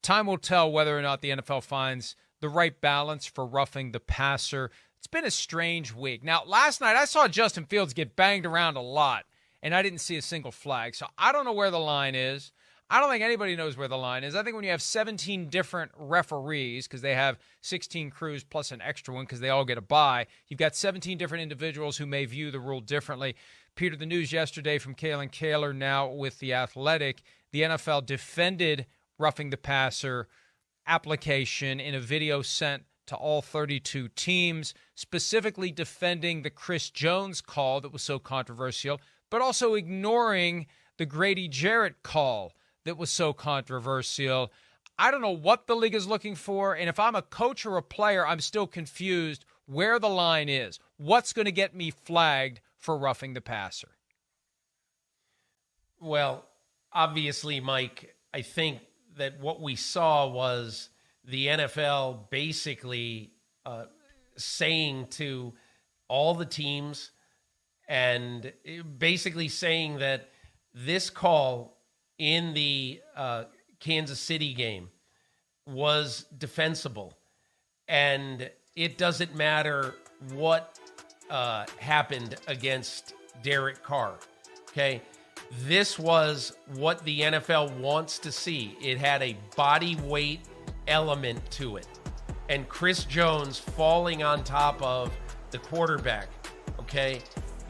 Time will tell whether or not the NFL finds the right balance for roughing the passer. It's been a strange week. Now, last night I saw Justin Fields get banged around a lot, and I didn't see a single flag. So I don't know where the line is. I don't think anybody knows where the line is. I think when you have 17 different referees, because they have 16 crews plus an extra one because they all get a bye, you've got 17 different individuals who may view the rule differently. Peter, the news yesterday from Kalen Kaler, now with The Athletic, the NFL defended roughing the passer application in a video sent to all 32 teams, specifically defending the Chris Jones call that was so controversial, but also ignoring the Grady Jarrett call that was so controversial. I don't know what the league is looking for, and if I'm a coach or a player, I'm still confused where the line is. What's going to get me flagged for roughing the passer? Well, obviously, Mike, I think that what we saw was the NFL basically saying to all the teams and basically saying that this call in the Kansas City game was defensible. And it doesn't matter what happened against Derek Carr, okay? This was what the NFL wants to see. It had a body weight element to it. And Chris Jones falling on top of the quarterback, okay?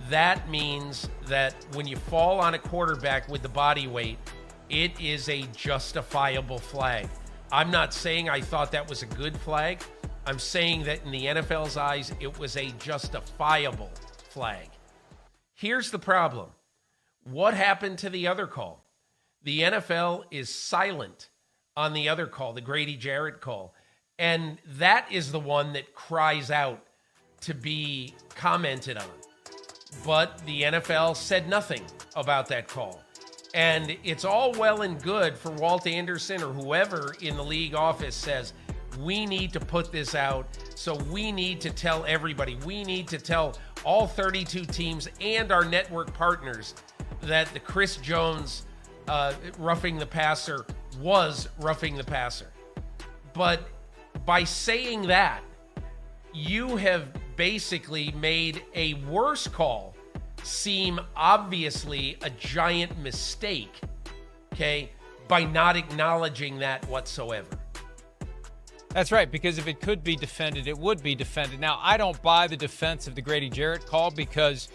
That means that when you fall on a quarterback with the body weight, it is a justifiable flag. I'm not saying I thought that was a good flag. I'm saying that in the NFL's eyes, it was a justifiable flag. Here's the problem. What happened to the other call? The NFL is silent on the other call, the Grady Jarrett call. And that is the one that cries out to be commented on. But the NFL said nothing about that call. And it's all well and good for Walt Anderson or whoever in the league office says, we need to put this out, so we need to tell everybody. We need to tell all 32 teams and our network partners that the Chris Jones roughing the passer was roughing the passer. But by saying that, you have basically made a worse call seem obviously a giant mistake, okay, by not acknowledging that whatsoever. That's right, because if it could be defended, it would be defended. Now, I don't buy the defense of the Grady Jarrett call because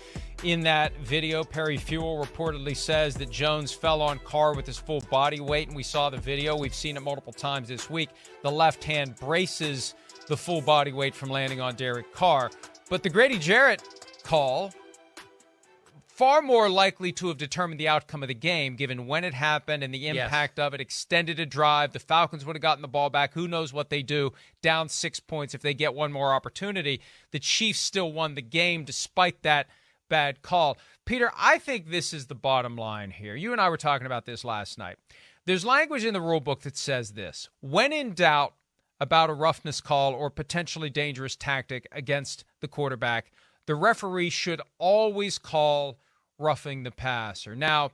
in that video, Perry Fewell reportedly says that Jones fell on Carr with his full body weight, and we saw the video. We've seen it multiple times this week. The left hand braces the full body weight from landing on Derek Carr. But the Grady Jarrett call, far more likely to have determined the outcome of the game, given when it happened and the impact of it, extended a drive. The Falcons would have gotten the ball back. Who knows what they do down 6 points if they get one more opportunity. The Chiefs still won the game despite that bad call. Peter, I think this is the bottom line here. You and I were talking about this last night. There's language in the rule book that says this: when in doubt about a roughness call or potentially dangerous tactic against the quarterback, the referee should always call roughing the passer. Now,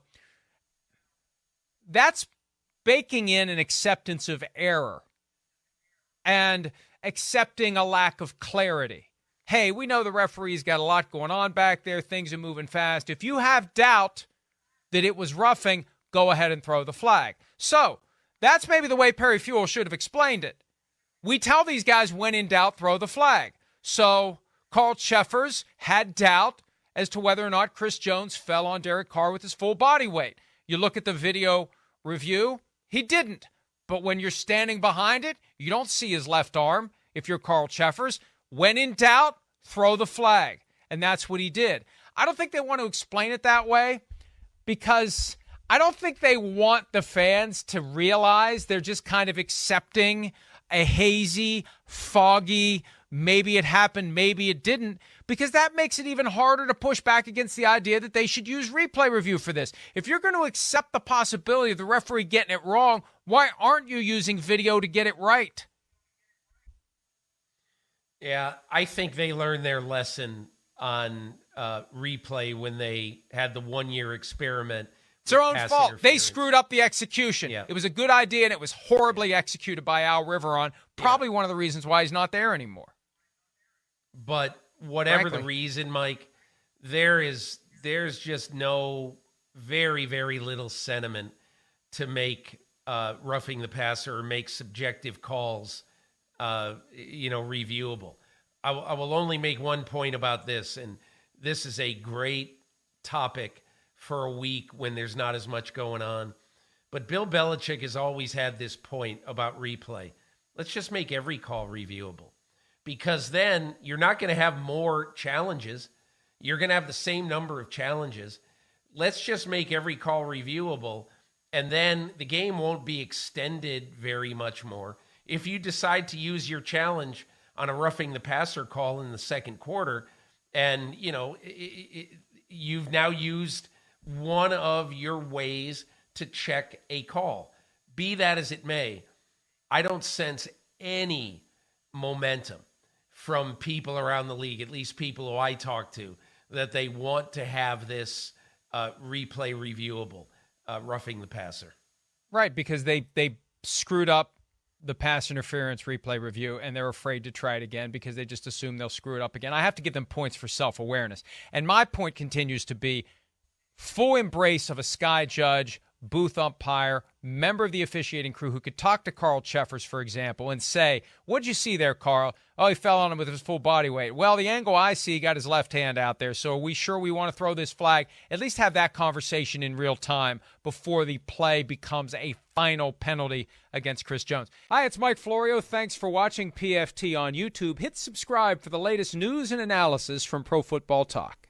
that's baking in an acceptance of error and accepting a lack of clarity. Hey, we know the referee's got a lot going on back there. Things are moving fast. If you have doubt that it was roughing, go ahead and throw the flag. So that's maybe the way Perry Fewell should have explained it. We tell these guys, when in doubt, throw the flag. So Carl Cheffers had doubt as to whether or not Chris Jones fell on Derek Carr with his full body weight. You look at the video review, he didn't. But when you're standing behind it, you don't see his left arm if you're Carl Cheffers. When in doubt, throw the flag. And that's what he did. I don't think they want to explain it that way because I don't think they want the fans to realize they're just kind of accepting a hazy, foggy, maybe it happened, maybe it didn't, because that makes it even harder to push back against the idea that they should use replay review for this. If you're going to accept the possibility of the referee getting it wrong, why aren't you using video to get it right? Yeah, I think they learned their lesson on replay when they had the one-year experiment It's their own pass fault. They interference. screwed up the execution. Yeah. It was a good idea, and it was horribly executed by Al Riveron. Probably one of the reasons why he's not there anymore. But whatever Frankly. the reason, Mike, there's just no very, very little sentiment to make roughing the passer or make subjective calls, reviewable. I will only make one point about this, and this is a great topic for a week when there's not as much going on. But Bill Belichick has always had this point about replay. Let's just make every call reviewable, because then you're not going to have more challenges. You're going to have the same number of challenges. Let's just make every call reviewable, and then the game won't be extended very much more. If you decide to use your challenge on a roughing the passer call in the second quarter, and you've now used one of your ways to check a call, be that as it may, I don't sense any momentum from people around the league, at least people who I talk to, that they want to have this replay reviewable, roughing the passer. Right, because they screwed up the pass interference replay review, and they're afraid to try it again because they just assume they'll screw it up again. I have to give them points for self-awareness. And my point continues to be full embrace of a sky judge, booth umpire, member of the officiating crew who could talk to Carl Cheffers, for example, and say, what'd you see there, Carl? Oh, he fell on him with his full body weight. Well, the angle I see, he got his left hand out there, so are we sure we want to throw this flag? At least have that conversation in real time before the play becomes a final penalty against Chris Jones. Hi, it's Mike Florio. Thanks for watching PFT on YouTube. Hit subscribe for the latest news and analysis from Pro Football Talk.